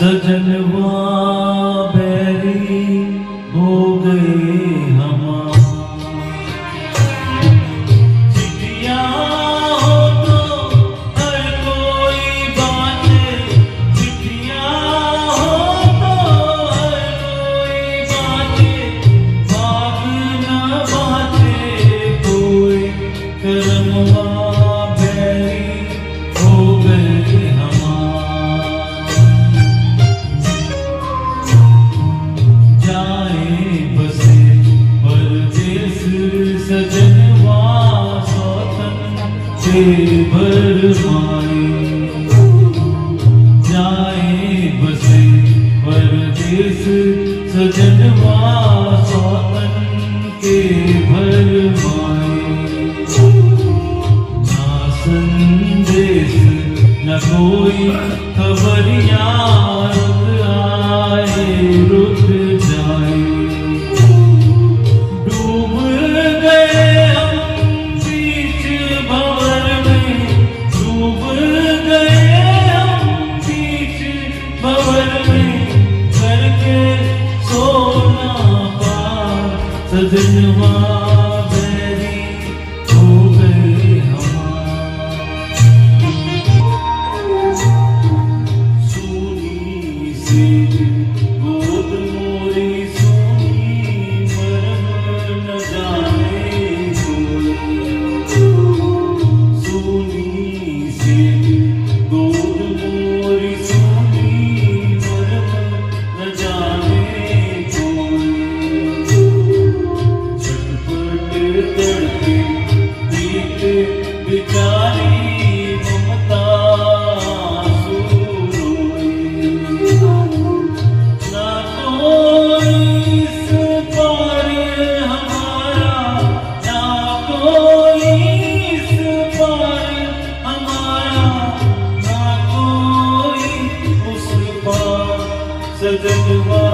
सजनवा बैरी हो गए हमार। चिट्ठियां हो तो हर कोई बाटे, चिट्ठियां हो तो हर कोई बाटे, भाग न बाटे कोई करमवा बैरी हो गए हमार। सजनवा सौतन के भरमाए, जाए बसे परदेस सजनवा सौतन के भरमाए। ना संदेश न कोई खबरियाँ, रुत आए रुत जाए। सजनवा बैरी हो गए हमार। सोनी से गोद मोरी सोनी मरम न जाने कोई। सोनी से गोद मोरी सोनी मरम न जाने तड़के प्रीत बिचारी ममता सुरोई। ना कोई इस पार हमारा, ना कोई इस पार हमारा, ना कोई उस पार। सजनवा